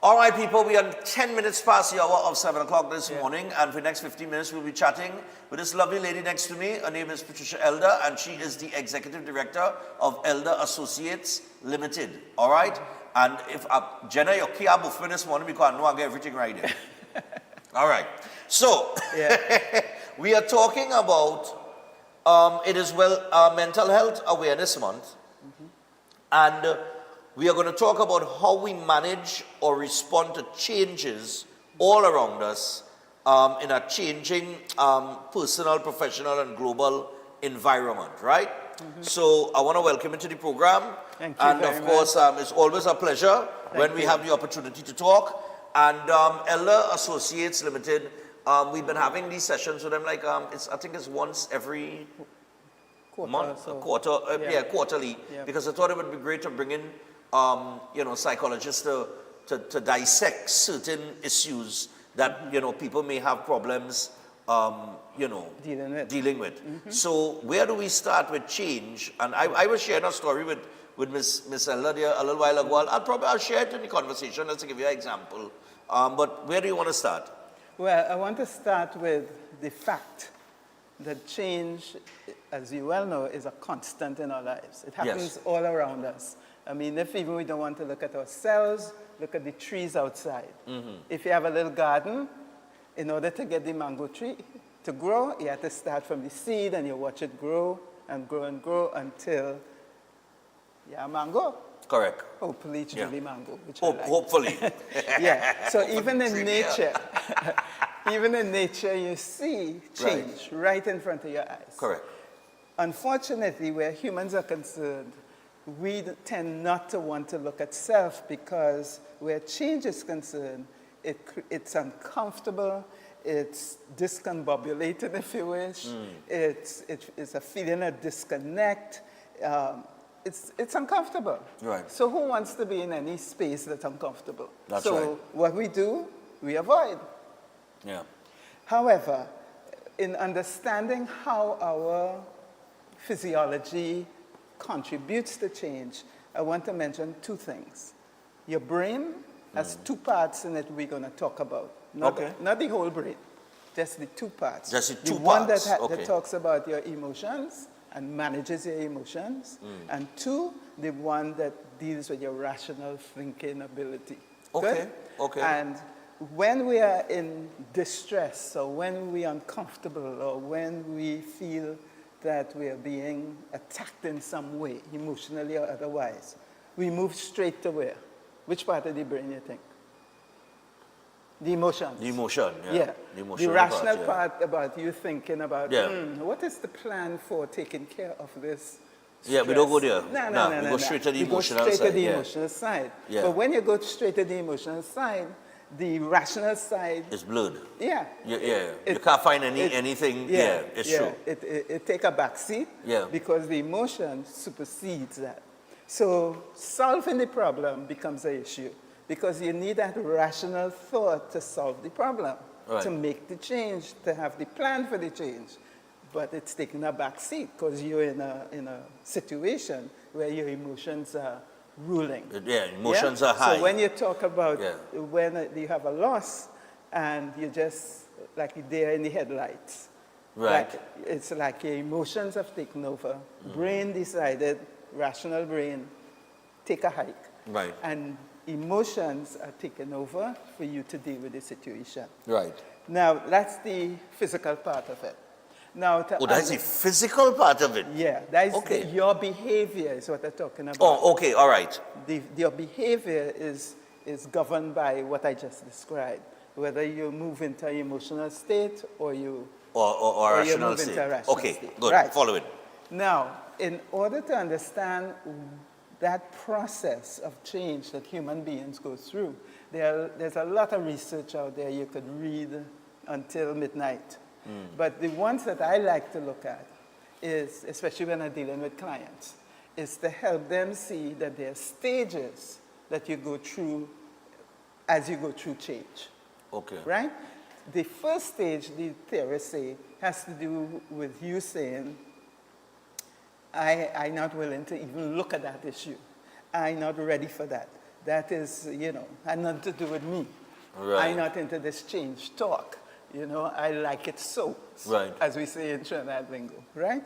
All right, people, we are 10 minutes past the hour of 7 o'clock this morning, and for the next 15 minutes, we'll be chatting with this lovely lady next to me. Her name is Patricia Elder, and she is the Executive Director of Elder Associates Limited. All right? And if Jenna, you're here before this morning because I know I get everything right here. All right. So, we are talking about, it is Mental Health Awareness Month, and we are going to talk about how we manage or respond to changes all around us in a changing personal, professional, and global environment, right? So I want to welcome you to the program. Thank you and very of course, it's always a pleasure when we have the opportunity to talk. And Elder Associates Limited, we've been having these sessions with them like, I think it's once every month, quarterly, because I thought it would be great to bring in psychologists to dissect certain issues that, people may have problems, dealing with. So where do we start with change? And I was sharing a story with Miss Elder there a little while ago. I'll share it in the conversation just to give you an example. But where do you want to start? Well, I want to start with the fact that change, as you well know, is a constant in our lives. It happens all around us. I mean, if even we don't want to look at ourselves, look at the trees outside. If you have a little garden, in order to get the mango tree to grow, you have to start from the seed and you watch it grow and grow and grow until you have mango. Correct. Hopefully it's really mango, which Hopefully. So even in nature, you see change right in front of your eyes. Correct. Unfortunately, where humans are concerned, we tend not to want to look at self because where change is concerned, it's uncomfortable, it's discombobulated, if you wish, it's a feeling of disconnect, it's uncomfortable. Right. So who wants to be in any space that's uncomfortable? That's so right. What we do, we avoid. Yeah. However, in understanding how our physiology contributes to change, I want to mention two things. Your brain has two parts in it we're going to talk about. Not the whole brain, just the two parts. Just the two one parts. that talks about your emotions and manages your emotions, and two, the one that deals with your rational thinking ability. Good? Okay. And when we are in distress, or when we are uncomfortable, or when we feel that we are being attacked in some way, emotionally or otherwise, we move straight to where? Which part of the brain you think? The emotions. The emotion, The rational part about you thinking about, what is the plan for taking care of this stress? Yeah, we don't go there. No. We go straight to the emotional side. We go straight to the emotional side. Yeah. But when you go straight to the emotional side, the rational side is blurred. Yeah. You can't find anything. It's true. It take a back seat because the emotion supersedes that. So solving the problem becomes an issue because you need that rational thought to solve the problem, to make the change, to have the plan for the change. But it's taking a back seat because you're in a situation where your emotions are ruling. Emotions are high. So when you talk about when you have a loss and you just like there in the headlights, it's like your emotions have taken over. Brain decided, rational brain, take a hike. And emotions are taken over for you to deal with the situation. Now that's the physical part of it. Now, that's the physical part of it? Yeah, that is your behavior is what I'm talking about. Oh, okay, all right. Your behavior is governed by what I just described, whether you move into an emotional state or you rational move state. into a rational Okay, state. good. Right. Follow it. Now, in order to understand that process of change that human beings go through, there's a lot of research out there you could read until midnight. But the ones that I like to look at is, especially when I'm dealing with clients, is to help them see that there are stages that you go through as you go through change. Right? The first stage, the theorists say, has to do with you saying, I'm not willing to even look at that issue. I'm not ready for that. that is, had nothing to do with me. Right. I'm not into this change talk. I like it so, Right. as we say in Trinidad lingo, right?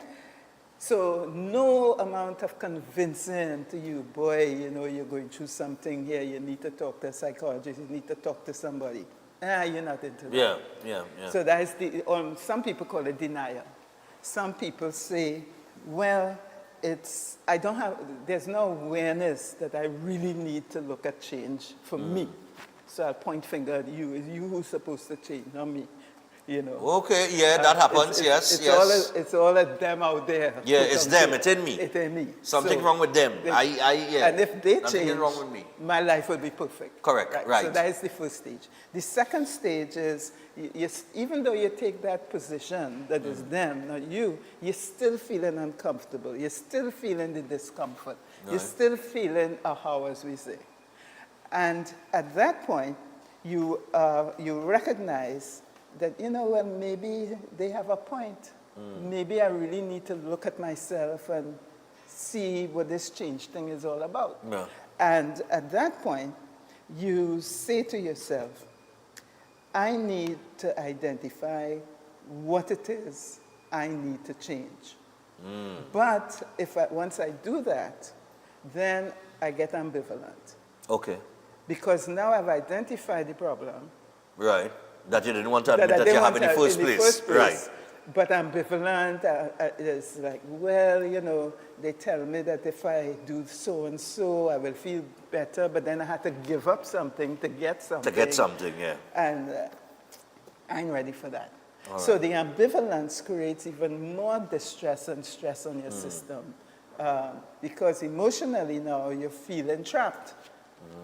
So no amount of convincing to you, boy, you're going through something here, you need to talk to a psychologist, you need to talk to somebody. You're not into that. Yeah. So that is some people call it denial. Some people say, well, there's no awareness that I really need to look at change for me. So I'll point finger at you. It's you who's supposed to change, not me. Okay, yeah, that happens, yes. It's all of them out there. Yeah, it's them, it's in me. It's in me. Something wrong with them. Yeah. And if they Nothing change, wrong with me. my life will be perfect. Correct, right. So that is the first stage. The second stage is, even though you take that position that is them, not you, you're still feeling uncomfortable. You're still feeling the discomfort. Right. You're still feeling a how, as we say. And at that point, you recognize that, well, maybe they have a point. Maybe I really need to look at myself and see what this change thing is all about. Yeah. And at that point, you say to yourself, I need to identify what it is I need to change. But once I do that, then I get ambivalent. Okay. Because now I've identified the problem. Right. That you didn't want to admit I that didn't you have want in the to- first place. Right. But ambivalent, it's like, well, they tell me that if I do so and so, I will feel better, but then I had to give up something to get something. To get something, yeah. And I'm ready for that. So the ambivalence creates even more distress and stress on your system. Because emotionally now you're feeling trapped.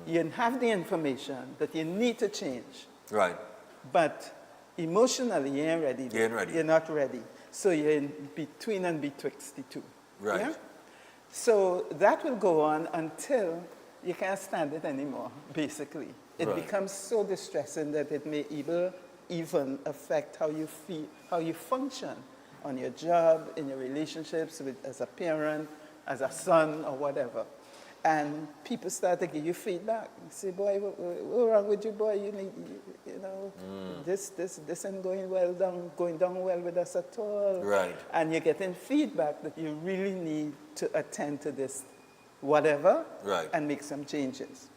You have the information that you need to change. Right. But emotionally, you ain't ready. You ain't ready. You're not ready. So you're in between and betwixt the two. Right. Yeah? So that will go on until you can't stand it anymore, basically. It Right. becomes so distressing that it may even affect how you feel, how you function on your job, in your relationships as a parent, as a son, or whatever. And people start to give you feedback. You say, boy, what's wrong with you, boy? You need, this isn't going down well with us at all. Right. And you're getting feedback that you really need to attend to this, whatever, Right. and make some changes.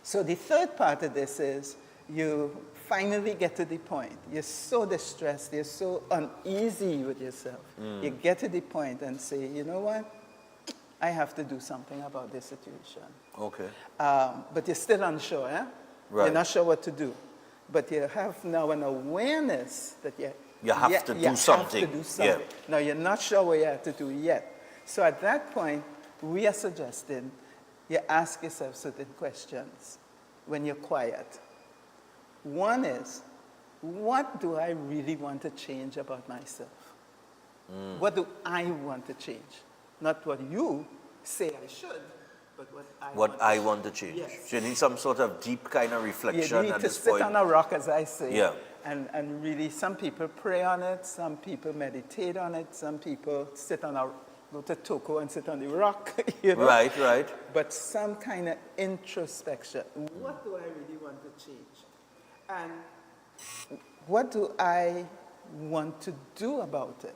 So the third part of this is you finally get to the point. You're so distressed, you're so uneasy with yourself. You get to the point and say, you know what? I have to do something about this situation. Okay. But you're still unsure, eh? Right. You're not sure what to do. But you have now an awareness that you have to do have something. to do something. Yeah. Now, you're not sure what you have to do yet. So at that point, we are suggesting you ask yourself certain questions when you're quiet. One is, what do I really want to change about myself? What do I want to change? Not what you say I should, but what I want to change. Yes. So you need some sort of deep kind of You reflection need at to this sit point. on a rock, as I say. Yeah. And really, some people pray on it, some people meditate on it, some people go to Toko and sit on the rock, Right. But some kind of introspection. What do I really want to change? And what do I want to do about it?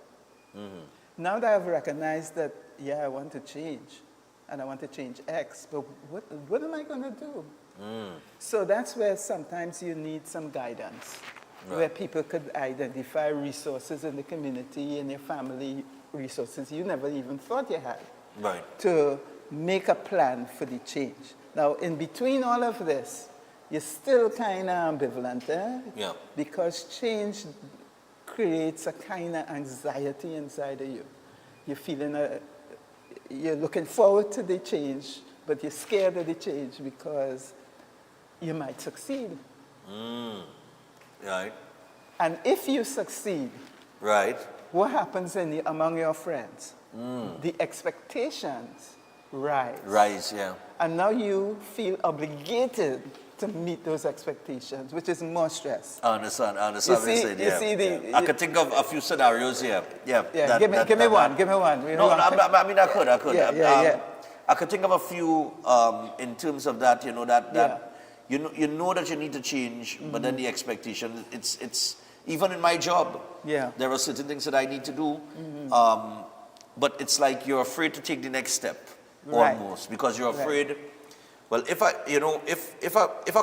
Now that I've recognized that, yeah, I want to change, and I want to change X, but what am I going to do? So that's where sometimes you need some guidance, where people could identify resources in the community, in your family, resources you never even thought you had, Right. to make a plan for the change. Now, in between all of this, you're still kind of ambivalent, eh? Yeah. Because change creates a kind of anxiety inside of you. You're feeling, you're looking forward to the change, but you're scared of the change because you might succeed. Right. And if you succeed, Right. what happens among your friends? The expectations rise. Rise, yeah. And now you feel obligated to meet those expectations, which is more stress. I understand what You you're see- saying, you yeah. see the- I could think of a few scenarios here. Yeah. Yeah, give me one. No, I mean, I could. Yeah. I could think of a few in terms of that, you know, you know that you need to change, but then the expectation, it's even in my job, Yeah. there are certain things that I need to do, but it's like you're afraid to take the next step, Right. almost, because you're Right. afraid, well, if I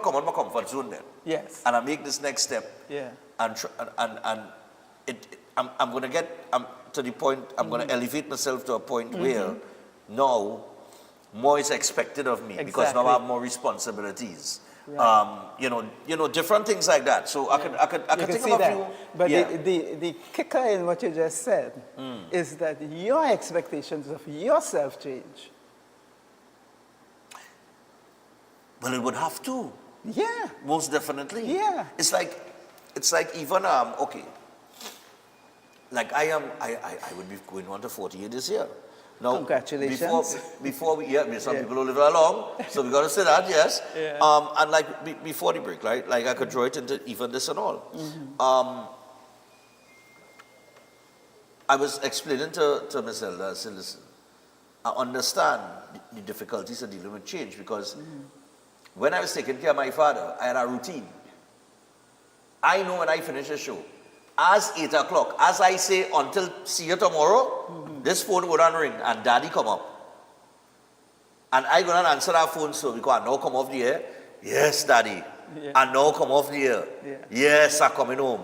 come out of my comfort zone then, Yes. and I make this next step, Yeah. and I'm going to get to the point, I'm going to elevate myself to a point where now more is expected of me because now I have more responsibilities. Right. You know, different things like that. So I could You think see of a that. few. But yeah. the kicker in what you just said is that your expectations of yourself change. Well, it would have to, Yeah. most definitely. Yeah. It's like even okay. Like I would be going on to 48 this year. Now, Congratulations. Before we, some Yeah. people don't live that long, so we got to say that, yes. Yeah. And like before the break, right? Like I could draw it into even this and all. I was explaining to Ms. Elder, I said, listen, I understand the difficulties of dealing with change because when I was taking care of my father, I had a routine. I know when I finish a show, as 8 o'clock, as I say until see you tomorrow, this phone would ring and daddy come up. And I gonna answer that phone so because I now come off the air. Yes, daddy. Yeah. I now come off the air. Yeah. Yes, I'm coming home.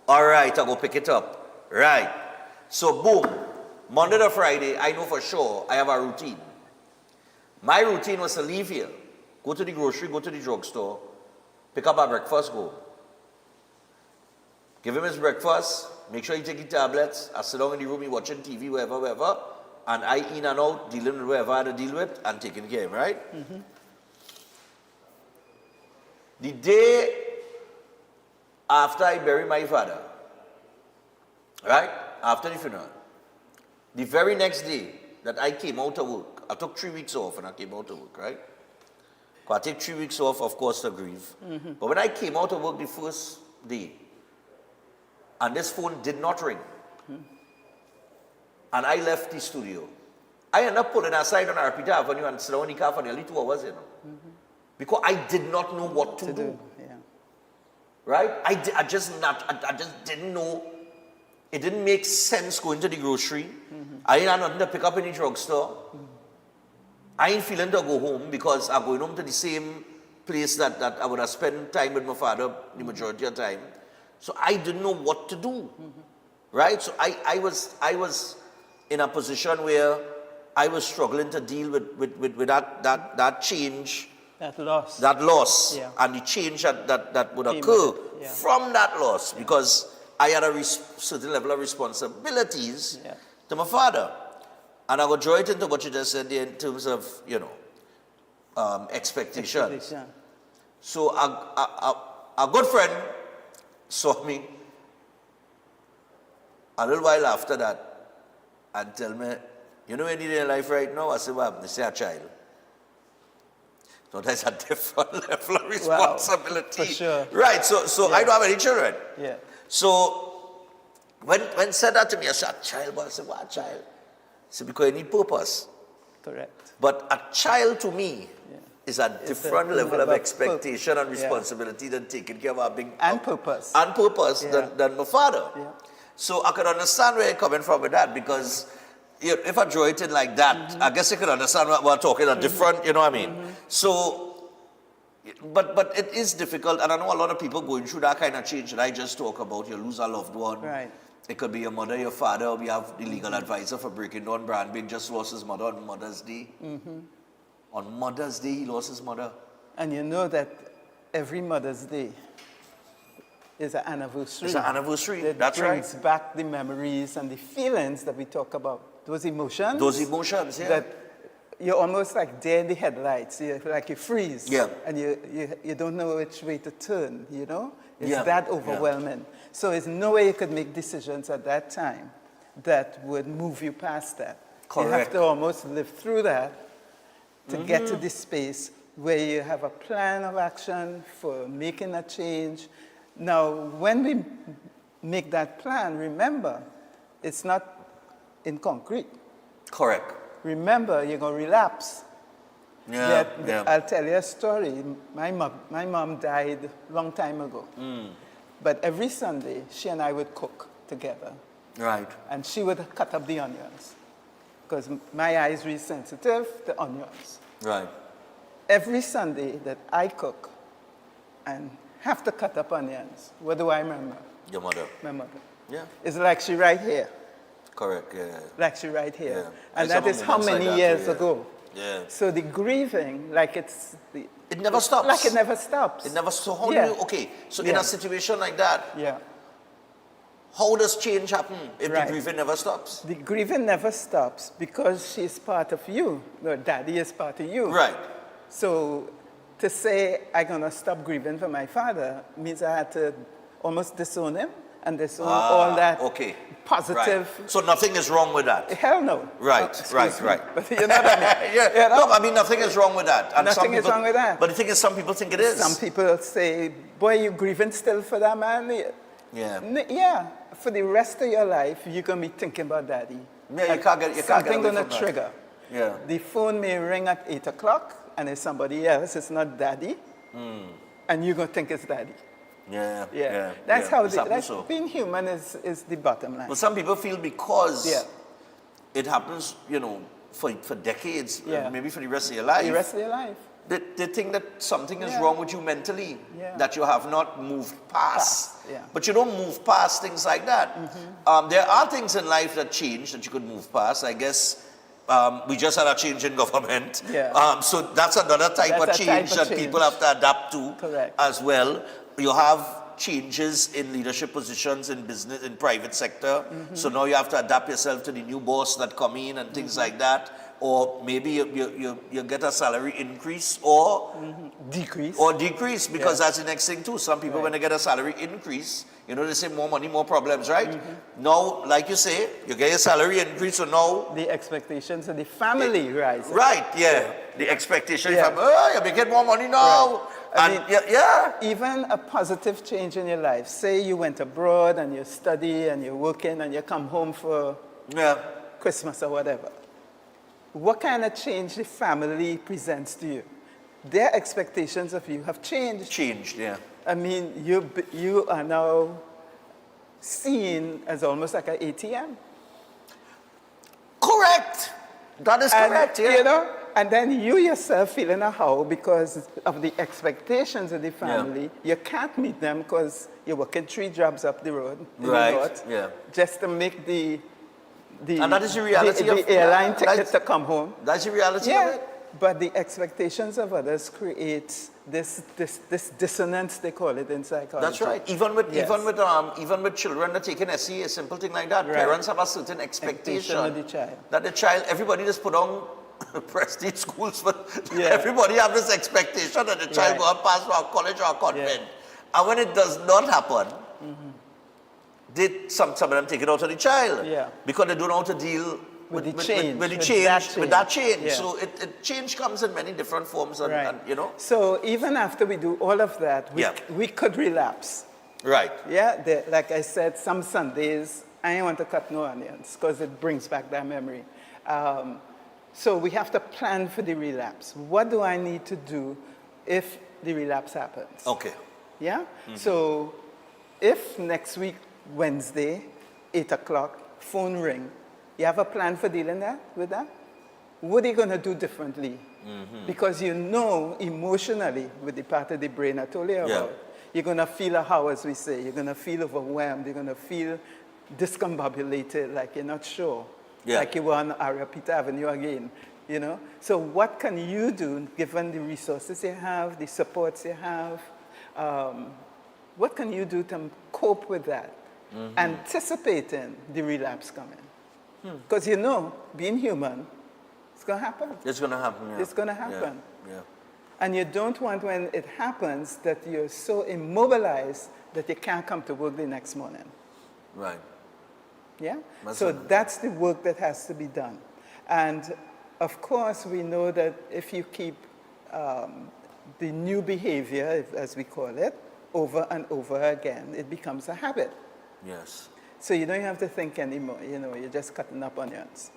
All right, I go pick it up. Right. So boom, Monday to Friday, I know for sure I have a routine. My routine was to leave here, go to the grocery, go to the drugstore, pick up our breakfast, go. Give him his breakfast, make sure he take his tablets, I sit down in the room, he watching TV, wherever, and I in and out, dealing with whatever I had to deal with, and taking care of him, right? The day after I bury my father, right, after the funeral, the very next day that I came out of work, I took 3 weeks off and I came out of work, right? I take 3 weeks off, of course, to grieve. But when I came out of work the first day, and this phone did not ring. And I left the studio. I ended up pulling aside on Arpita Avenue and sit down in the car for nearly 2 hours, you know. Because I did not know what to do. Yeah. Right? I just didn't know. It didn't make sense going to the grocery. I ain't had nothing to pick up in the drugstore. I ain't feeling to go home because I'm going home to the same place that I would have spent time with my father the majority of the time. So I didn't know what to do, right? So I was in a position where I was struggling to deal with that change, That loss. that loss, Yeah. and the change that would Came occur with it, yeah. from that loss because I had a certain level of responsibilities Yeah. to my father. And I would draw it into what you just said there in terms of, expectations. Expectation. So a good friend saw me a little while after that and tell me, you know what you need in life right now? I said, well, they say a child. So that's a different level of responsibility. for sure. Right, so I don't have any children. Yeah. So when said that to me, I said, a child, but I said, what child? I said, because you need purpose. Correct. But a child to me is a different level of level of expectation and yeah. responsibility than taking care of a big And purpose. and purpose Yeah. than my father. Yeah. So I could understand where you're coming from with that because if I draw it in like that, I guess you could understand what we're talking a different, you know what I mean? So, but it is difficult, and I know a lot of people going through that kind of change that I just talk about. You lose a loved one. Right. It could be your mother, your father. We have the legal advisor for Breaking Down, Brand Big, just lost his mother on Mother's Day. On Mother's Day, he lost his mother. And you know that every Mother's Day is an anniversary. It's an anniversary, That that's right. brings back the memories and the feelings that we talk about. Those emotions. Those emotions, yeah. That you're almost like deer in the headlights. You freeze. Yeah. And you don't know which way to turn, you know? It's Yeah, that yeah. overwhelming. So there's no way you could make decisions at that time that would move you past that. You have Correct. to almost live through that to get to this space where you have a plan of action for making a change. Now, when we make that plan, remember, it's not in concrete. Correct. Remember, you're going to relapse. Yeah, yeah. I'll tell you a story. My mom died a long time ago. But every Sunday, she and I would cook together. Right. And she would cut up the onions. Because my eye is really sensitive to onions. Right. Every Sunday that I cook and have to cut up onions, what do I remember? Your mother. My mother. Yeah. It's like she right here. Correct. Yeah. Like she right here. Yeah. And I that is how moments like many that years too, yeah. ago. Yeah. So the grieving, like It never stops. like it never stops. It never. So how Yeah. do you? Okay. So in Yeah. a situation like that, Yeah. how does change happen if Right. the grieving never stops? The grieving never stops because she's part of you. No, daddy is part of you. Right. So to say I'm going to stop grieving for my father means I had to almost disown him and disown all that Okay. positive. Right. So nothing is wrong with that. Hell no. Right, Excuse right, me. right. But you know what I mean? Yeah. You know? No, I mean nothing is wrong with that. And Nothing is wrong with that. But the thing is, some people think it is. Some people say, boy, you grieving still for that man? Yeah. Yeah. For the rest of your life, you're going to be thinking about daddy. Yeah, you And can't get away something from going to that. trigger. Yeah. The phone may ring at 8 o'clock, and it's somebody else. It's not daddy. And you're going to think it's daddy. Yeah. Yeah. That's yeah. how It's happened so. being human is the bottom line. But some people feel because Yeah. it happens, for decades, Yeah. maybe for the rest of your life, The rest of your life. they think that something is Yeah. wrong with you mentally, Yeah. that you have not moved past. Yeah. But you don't move past things like that. There are things in life that change that you could move past. I guess we just had a change in government. Yeah. So that's another type That's of a change type of that people change. have to adapt to Correct. as well. You have changes in leadership positions in business, in private sector. So now you have to adapt yourself to the new boss that come in and things like that. Or maybe you get a salary increase or Decrease. because Yeah. that's the next thing too. Some people, Right. when they get a salary increase, they say more money, more problems, right? Now, like you say, you get your salary increase, so now, The expectations of the family rise. right, yeah, the expectation Yeah. from, oh, you get more money now. I And mean- yeah, Even a positive change in your life. Say you went abroad and you study and you're working and you come home for yeah, Christmas or whatever. What kind of change the family presents to you? Their expectations of you have changed. changed, yeah. I mean, you are now seen as almost like an ATM. Correct. That is correct, yeah. You know, and then you yourself feeling a how because of the expectations of the family. You can't meet them because you're working 3 jobs up the road in Right, the north yeah. just to make the And that is the reality the of- airline yeah, ticket that's- to come home. That's the reality of Yeah, it. but the expectations of others create this dissonance, they call it in psychology. That's right. Even with Yes. even with children that take an SE, a simple thing like that, Right. parents have a certain expectation Expectation of the child. that the child, everybody just put on prestige schools, but Yeah. everybody have this expectation that the child Right. go and pass for a college or a convent. And when it does not happen, some of them take it out of the child Yeah. because they don't know how to deal With the with change, with that that change. change. Yeah. So change comes in many different forms, and So even after we do all of that, Yeah. we could relapse. right. Yeah, like I said, some Sundays, I don't want to cut no onions because it brings back that memory. So we have to plan for the relapse. What do I need to do if the relapse happens? Okay. Yeah? So if next week, Wednesday, 8 o'clock, phone ring, you have a plan for dealing with that? What are you going to do differently? Because you know emotionally, with the part of the brain I told you about, Yeah. you're going to feel a how, as we say. You're going to feel overwhelmed. You're going to feel discombobulated, like you're not sure. Yeah. Like you were on Arapita Avenue again, So what can you do, given the resources you have, the supports you have? What can you do to cope with that? Anticipating the relapse coming. Because being human, it's going to happen. It's going to happen. Yeah. It's gonna happen. Yeah. And you don't want, when it happens, that you're so immobilized that you can't come to work the next morning. Right. Yeah? That's So right. that's the work that has to be done. And of course, we know that if you keep the new behavior, as we call it, over and over again, it becomes a habit. Yes. So you don't have to think anymore, you're just cutting up onions.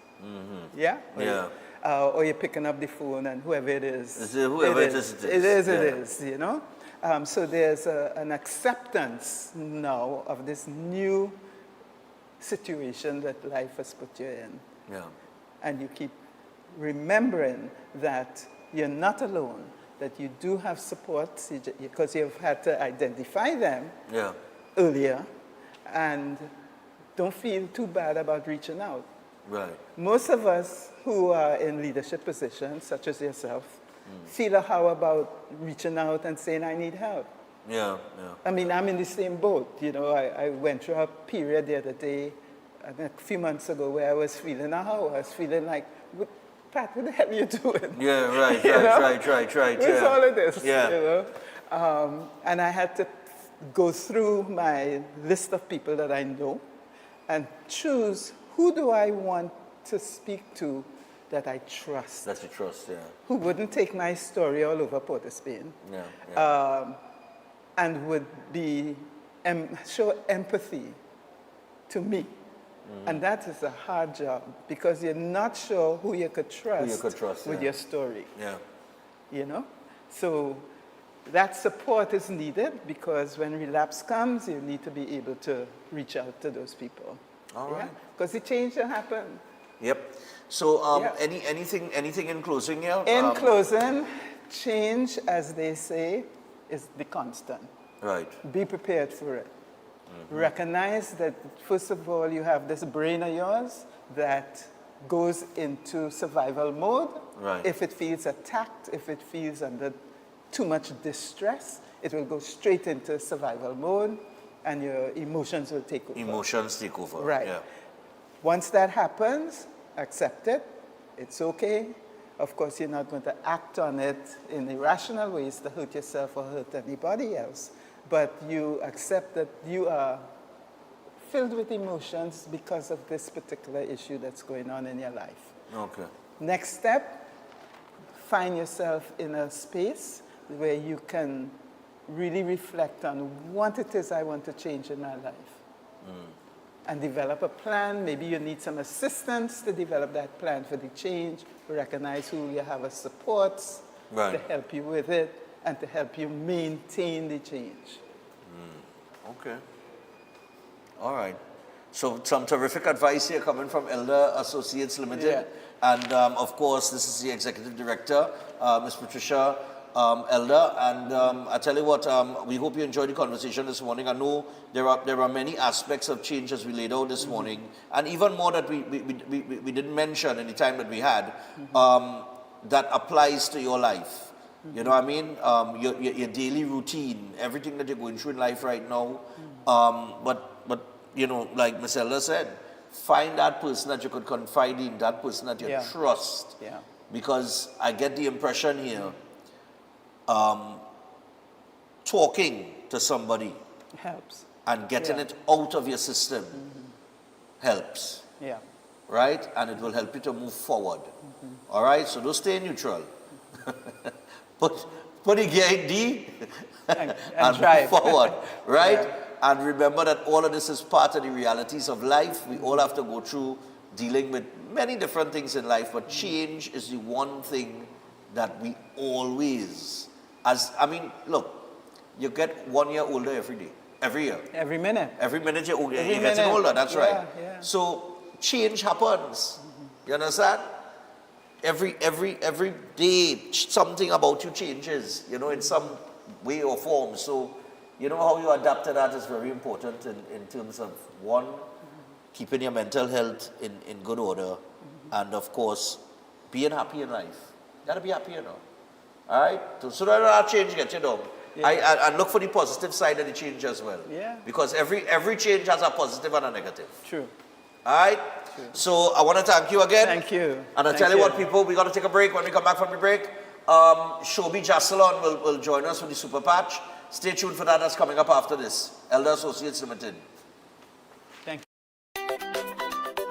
Yeah? Yeah. or you're picking up the phone and whoever it is. Whoever it is, it is. It Yeah. is, you know. So there's an acceptance now of this new situation that life has put you in. Yeah. And you keep remembering that you're not alone, that you do have support because you've had to identify them Yeah. earlier, and don't feel too bad about reaching out. Right. Most of us who are in leadership positions, such as yourself, feel how about reaching out and saying, I need help. Yeah. Yeah. I mean, I'm in the same boat. You know, I went through a period the other day, a few months ago, where I was feeling how I was feeling like, Pat, what the hell are you doing? Yeah. Right. You know? Right. What's Yeah. all of this? Yeah. You know? And I had to go through my list of people that I know and choose who do I want to speak to that I trust, That's your trust. Yeah. who wouldn't take my story all over Port of Spain, Yeah. Yeah. and would be show empathy to me. And that is a hard job because you're not sure who you could trust, with yeah. your story. Yeah. You know? So that support is needed because when relapse comes, you need to be able to reach out to those people. All right. Because the change will happen. Yep. So, Yeah. anything in closing here? In closing, change, as they say, is the constant. Right. Be prepared for it. Recognize that, first of all, you have this brain of yours that goes into survival mode. Right. If it feels attacked, if it feels under too much distress, it will go straight into survival mode and your emotions will take over. Emotions take over. Right. Yeah. Once that happens, accept it. It's okay. Of course, you're not going to act on it in irrational ways to hurt yourself or hurt anybody else. But you accept that you are filled with emotions because of this particular issue that's going on in your life. Okay. Next step, find yourself in a space where you can really reflect on what it is I want to change in my life. And develop a plan. Maybe you need some assistance to develop that plan for the change. Recognize who you have as supports Right. to help you with it and to help you maintain the change. Okay. All right. So some terrific advice here coming from Elder Associates Limited. Yeah. And of course, this is the Executive Director, Ms. Patricia Elder. And I tell you what, we hope you enjoyed the conversation this morning. I know there are many aspects of change as we laid out this morning, and even more that we didn't mention in the time that we had, that applies to your life. You know what I mean? Your daily routine, everything that you're going through in life right now. But you know, like Ms. Elder said, find that person that you could confide in, that person that you Yeah. trust. Yeah. Because I get the impression here, talking to somebody It helps. and getting Yeah. it out of your system helps, Yeah. right? And it will help you to move forward. All right? So don't stay neutral. put the gear in D And and drive. move forward, right? Yeah. And remember that all of this is part of the realities of life. We all have to go through dealing with many different things in life, but change is the one thing that we always, look, you get 1 year older every day, every year. Every minute. Every minute you're Every getting minute. older, that's Yeah, right. yeah. So change happens. You understand? Every day something about you changes, you know, in some way or form. So you know how you adapt to that is very important in terms of one, keeping your mental health in good order, and of course, being happy in life. You gotta be happy, you know. All right? So that our change gets you down. Yeah. I look for the positive side of the change as well. Yeah. Because every change has a positive and a negative. True. All right? So I want to thank you again. Thank you. And I Thank tell you you. what, people, we got to take a break. When we come back from the break, Shobi Jasalon will join us with the Super Patch. Stay tuned for that. That's coming up after this. Elder Associates Limited.